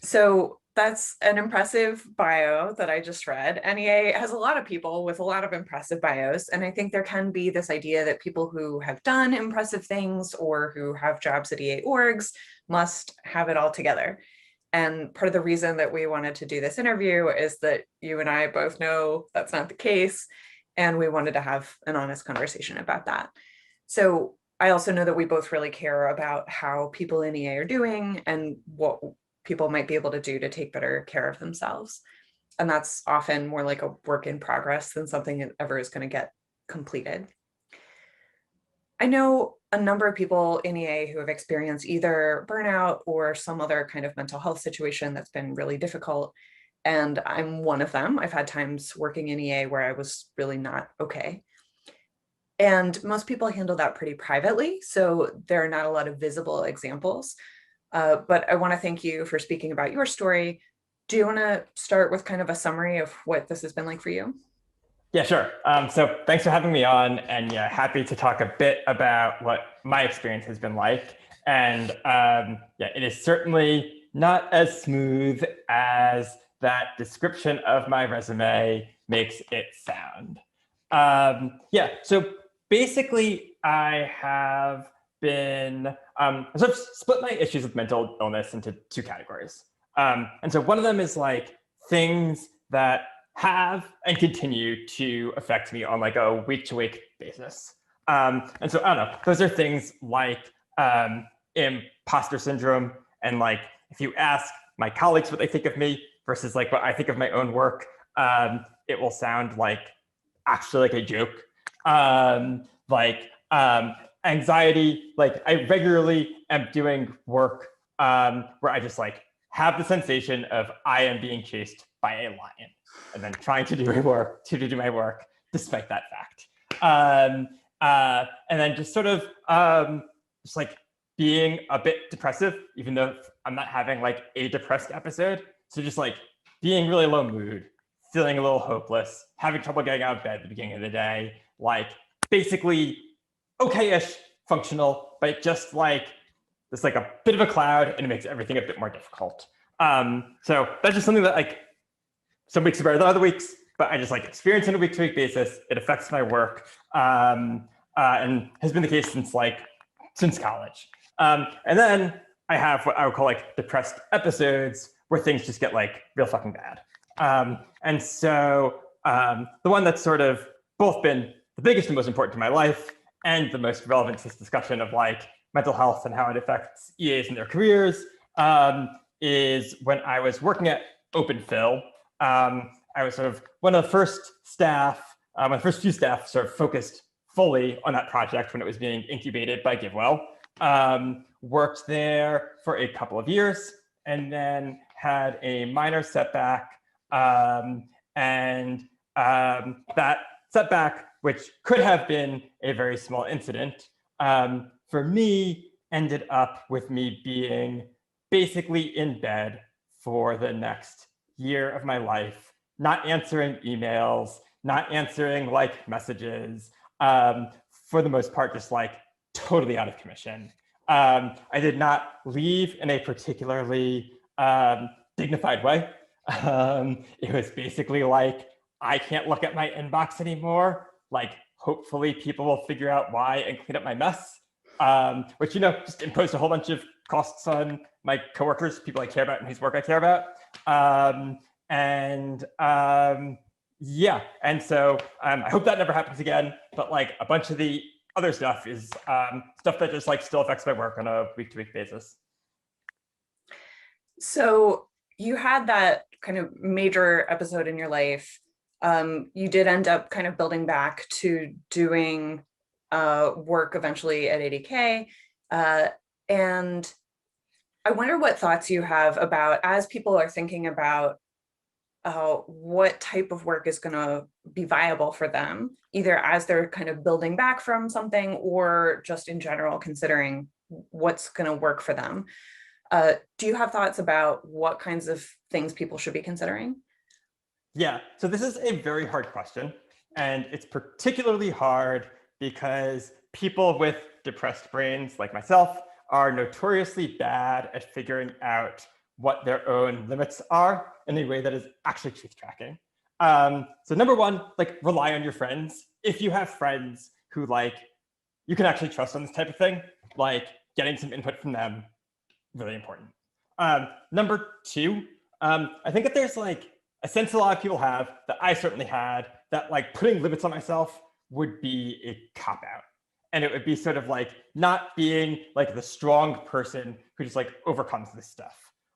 Speaker 1: So that's an impressive bio that I just read. NEA has a lot of people with a lot of impressive bios. And I think there can be this idea that people who have done impressive things or who have jobs at EA orgs must have it all together. And part of the reason that we wanted to do this interview is that you and I both know that's not the case. And we wanted to have an honest conversation about that. So I also know that we both really care about how people in EA are doing and what people might be able to do to take better care of themselves. And that's often more like a work in progress than something that ever is going to get completed. I know a number of people in EA who have experienced either burnout or some other kind of mental health situation that's been really difficult. And I'm one of them. I've had times working in EA where I was really not okay. And most people handle that pretty privately. So there are not a lot of visible examples. But I want to thank you for speaking about your story. Do you want to start with kind of a summary of what this has been like for you?
Speaker 5: Yeah, sure. So thanks for having me on, and yeah, happy to talk a bit about what my experience has been like. And yeah, it is certainly not as smooth as that description of my resume makes it sound. Yeah, so basically I have been, sort of split my issues with mental illness into two categories. And so one of them is like things that have and continue to affect me on like a week-to-week basis. And so I don't know, those are things like imposter syndrome. And like, if you ask my colleagues what they think of me versus like what I think of my own work, it will sound like actually like a joke. Anxiety, like I regularly am doing work where I just like have the sensation of I am being chased by a lion and then trying to do my work despite that fact. And then just sort of just like being a bit depressive, even though I'm not having like a depressed episode. So just like being really low mood, feeling a little hopeless, having trouble getting out of bed at the beginning of the day, like basically okay-ish functional, but just like it's like a bit of a cloud and it makes everything a bit more difficult. So that's just something that like some weeks are better than other weeks, but I just like experience on a week-to-week basis. It affects my work and has been the case since college. And then I have what I would call like depressed episodes where things just get like real fucking bad. And so the one that's sort of both been the biggest and most important to my life and the most relevant to this discussion of like mental health and how it affects EAs and their careers is when I was working at OpenPhil. I was sort of one of the first staff, my first few staff sort of focused fully on that project when it was being incubated by GiveWell. Worked there for a couple of years and then had a minor setback. And that setback, which could have been a very small incident, for me ended up with me being basically in bed for the next year of my life, not answering emails, not answering like messages, for the most part, just like totally out of commission. I did not leave in a particularly dignified way. It was basically like, I can't look at my inbox anymore. Like, hopefully people will figure out why and clean up my mess, which, just imposed a whole bunch of costs on my coworkers, people I care about and whose work I care about. Yeah, and so I hope that never happens again, but like a bunch of the other stuff is stuff that just like still affects my work on a week-to-week basis.
Speaker 1: So you had that kind of major episode in your life. You did end up kind of building back to doing work eventually at 80K. And I wonder what thoughts you have about, as people are thinking about what type of work is going to be viable for them, either as they're kind of building back from something or just in general considering what's going to work for them. Do you have thoughts about what kinds of things people should be considering?
Speaker 5: Yeah, so this is a very hard question, and it's particularly hard because people with depressed brains like myself are notoriously bad at figuring out what their own limits are in a way that is actually truth tracking. So number one, like rely on your friends. If you have friends who like you can actually trust on this type of thing, like getting some input from them, really important. Number two, I think that there's like a sense a lot of people have that I certainly had that like putting limits on myself would be a cop-out. And it would be sort of like not being like the strong person who just like overcomes this stuff.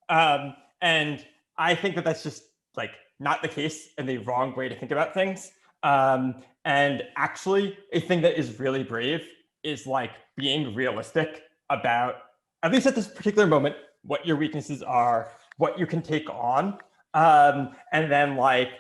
Speaker 5: And I think that that's just like not the case and the wrong way to think about things. And actually a thing that is really brave is like being realistic about, at least at this particular moment, what your weaknesses are, what you can take on. And then like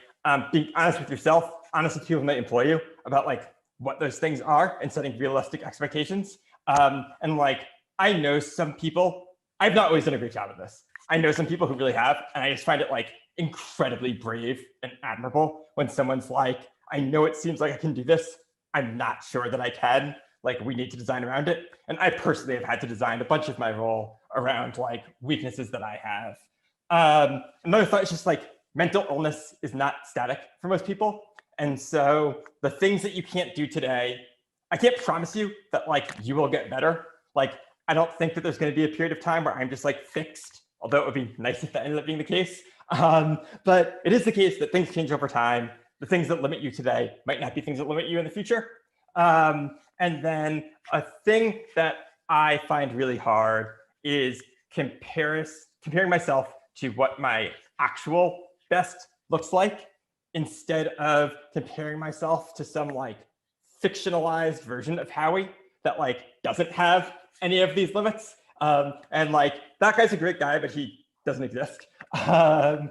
Speaker 5: being honest with yourself, honest with people who might employ you about like what those things are and setting realistic expectations. And like, I know some people, I've not always done a great job of this. I know some people who really have, and I just find it like incredibly brave and admirable when someone's like, I know it seems like I can do this. I'm not sure that I can. Like, we need to design around it. And I personally have had to design a bunch of my role around like weaknesses that I have. Another thought is just like mental illness is not static for most people. And so the things that you can't do today, I can't promise you that like you will get better. Like, I don't think that there's going to be a period of time where I'm just like fixed although it would be nice if that ended up being the case. But it is the case that things change over time. The things that limit you today might not be things that limit you in the future. And then a thing that I find really hard is comparing myself to what my actual best looks like, instead of comparing myself to some like fictionalized version of Howie that like doesn't have any of these limits. And like that guy's a great guy, but he doesn't exist. I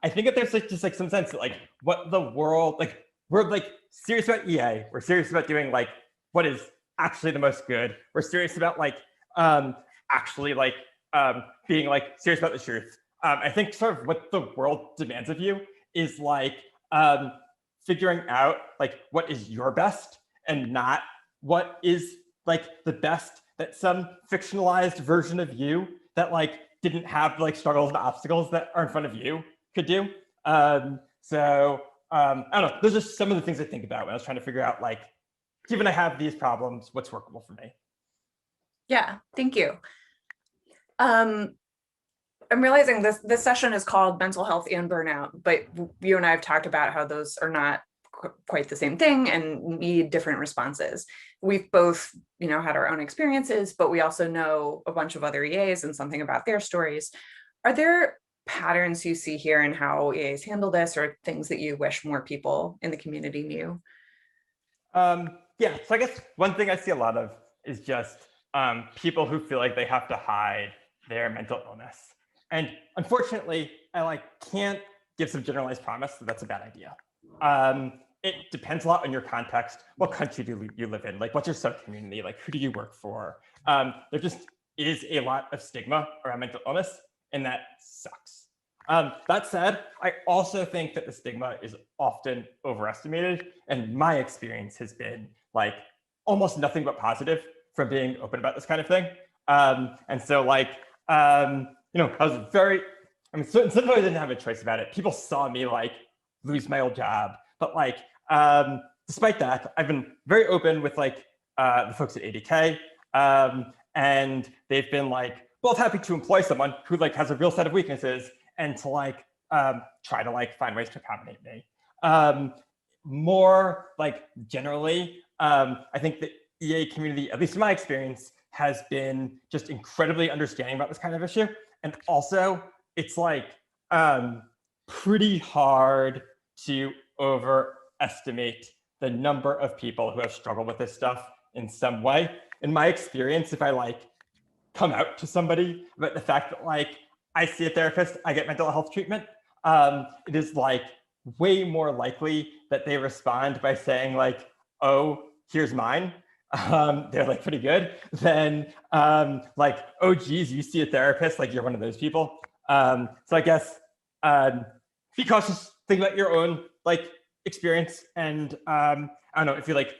Speaker 5: think that there's like just like some sense that like what the world, like we're like serious about EA. We're serious about doing like what is actually the most good. We're serious about like actually like being like serious about the truth. I think sort of what the world demands of you is like figuring out like what is your best and not what is like the best that some fictionalized version of you that like didn't have like struggles and obstacles that are in front of you could do. I don't know, those are some of the things I think about when I was trying to figure out like, given I have these problems, what's workable for me.
Speaker 1: Yeah, thank you. I'm realizing this session is called Mental Health and Burnout, but you and I have talked about how those are not quite the same thing and need different responses. We've both, had our own experiences, but we also know a bunch of other EAs and something about their stories. Are there patterns you see here in how EAs handle this, or things that you wish more people in the community knew?
Speaker 5: Yeah, so I guess one thing I see a lot of is just people who feel like they have to hide their mental illness. And unfortunately, I like can't give some generalized promise that that's a bad idea. It depends a lot on your context. What country do you live in? Like, what's your sub-community? Like, who do you work for? There just is a lot of stigma around mental illness, and that sucks. That said, I also think that the stigma is often overestimated, and my experience has been like almost nothing but positive from being open about this kind of thing. And so like, I was in some ways I didn't have a choice about it. People saw me like lose my old job, but like, despite that, I've been very open with like the folks at ADK, and they've been like both happy to employ someone who like has a real set of weaknesses and to like try to like find ways to accommodate me. More like generally, I think the EA community, at least in my experience, has been just incredibly understanding about this kind of issue. And also, it's like pretty hard to overestimate the number of people who have struggled with this stuff in some way. In my experience, if I like come out to somebody about the fact that like I see a therapist, I get mental health treatment, it is like way more likely that they respond by saying like, oh, here's mine. They're like pretty good. Then like, oh geez, you see a therapist, like you're one of those people. So I guess be cautious, think about your own like experience. And I don't know, if you like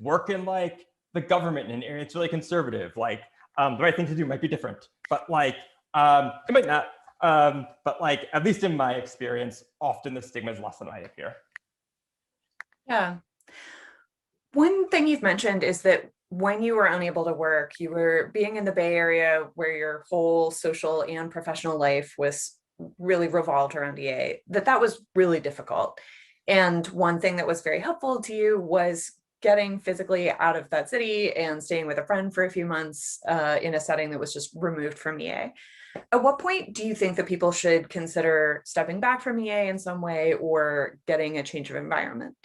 Speaker 5: work in like the government in an area that's really conservative, like the right thing to do might be different, but like it might not. But like, at least in my experience, often the stigma is less than I appear.
Speaker 1: Yeah. One thing you've mentioned is that when you were unable to work, you were being in the Bay Area where your whole social and professional life was really revolved around EA, that was really difficult. And one thing that was very helpful to you was getting physically out of that city and staying with a friend for a few months in a setting that was just removed from EA. At what point do you think that people should consider stepping back from EA in some way or getting a change of environment?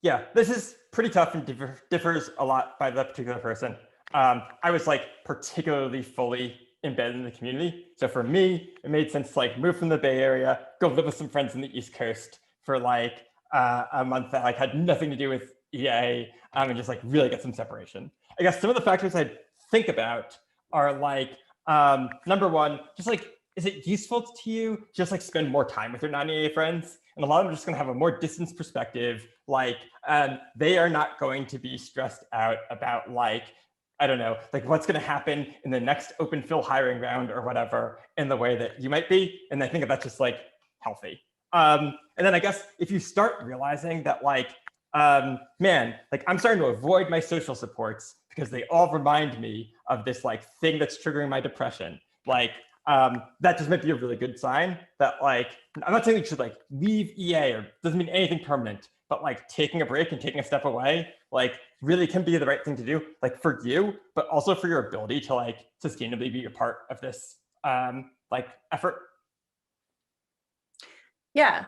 Speaker 5: Yeah, this is pretty tough and differs a lot by the particular person. I was like particularly fully embedded in the community. So for me, it made sense to like move from the Bay Area, go live with some friends in the East Coast for like a month that like had nothing to do with EA, and just like really get some separation. I guess some of the factors I'd think about are like, number one, just like, is it useful to you just like spend more time with your non-EA friends? And a lot of them are just gonna have a more distanced perspective. Like they are not going to be stressed out about like, I don't know, like what's gonna happen in the next open fill hiring round or whatever in the way that you might be. And I think that that's just like healthy. And then I guess if you start realizing that like, man, like I'm starting to avoid my social supports because they all remind me of this like thing that's triggering my depression. Like that just might be a really good sign that like, I'm not saying you should like leave EA or doesn't mean anything permanent, but like taking a break and taking a step away, like really can be the right thing to do, like for you, but also for your ability to like sustainably be a part of this like effort.
Speaker 1: Yeah,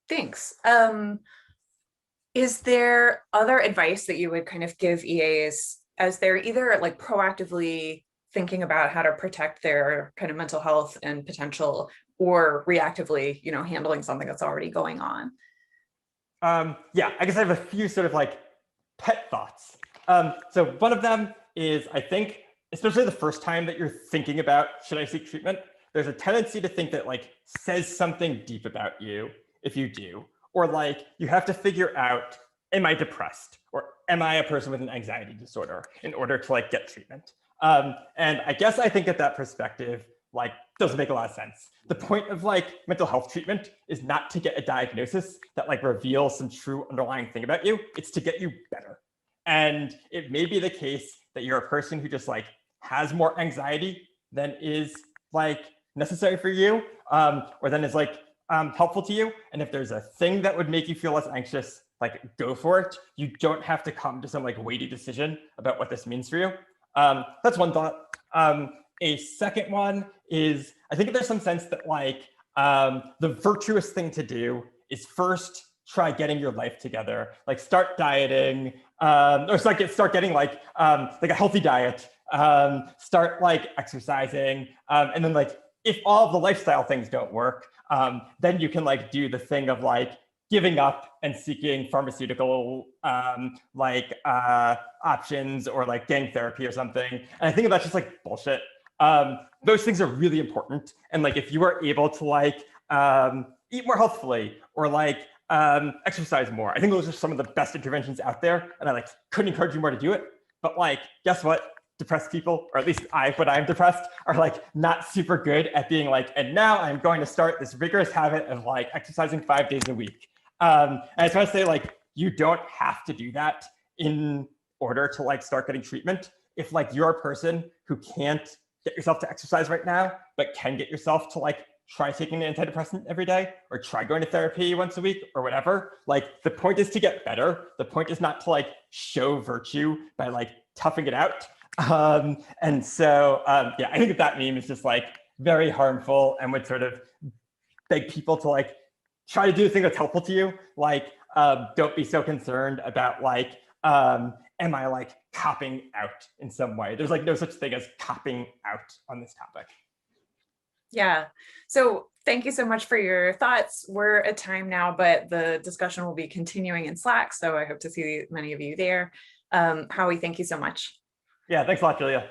Speaker 1: thanks. Is there other advice that you would kind of give EAs as they're either like proactively thinking about how to protect their kind of mental health and potential, or reactively, you know, handling something that's already going on?
Speaker 5: Yeah, I guess I have a few sort of like pet thoughts. So one of them is, I think, especially the first time that you're thinking about, should I seek treatment? There's a tendency to think that like says something deep about you if you do, or like you have to figure out, am I depressed? Or am I a person with an anxiety disorder in order to like get treatment? And I guess I think that perspective like doesn't make a lot of sense. The point of like mental health treatment is not to get a diagnosis that like reveals some true underlying thing about you. It's to get you better. And it may be the case that you're a person who just like has more anxiety than is like necessary for you, or than is like helpful to you. And if there's a thing that would make you feel less anxious, like go for it. You don't have to come to some like weighty decision about what this means for you. That's one thought. A second one is, I think there's some sense that like the virtuous thing to do is first try getting your life together, like start dieting, or start getting like a healthy diet, start like exercising, and then like if all of the lifestyle things don't work, then you can like do the thing of like giving up and seeking pharmaceutical options or like gang therapy or something. And I think that's just like bullshit. Those things are really important. And like if you are able to like eat more healthfully or like exercise more, I think those are some of the best interventions out there. And I like couldn't encourage you more to do it. But like, guess what? Depressed people, or at least when I'm depressed, are like not super good at being like, and now I'm going to start this rigorous habit of like exercising 5 days a week. And I try to say like, you don't have to do that in order to like start getting treatment. If like you're a person who can't get yourself to exercise right now, but can get yourself to like try taking an antidepressant every day or try going to therapy once a week or whatever, like the point is to get better. The point is not to like show virtue by like toughing it out. And so, yeah, I think that meme is just like very harmful and would sort of beg people to like try to do the thing that's helpful to you. Like, don't be so concerned about like, am I like copping out in some way? There's like no such thing as copping out on this topic.
Speaker 1: Yeah. So thank you so much for your thoughts. We're at time now, but the discussion will be continuing in Slack. So I hope to see many of you there. Howie, thank you so much.
Speaker 5: Yeah, thanks a lot, Julia.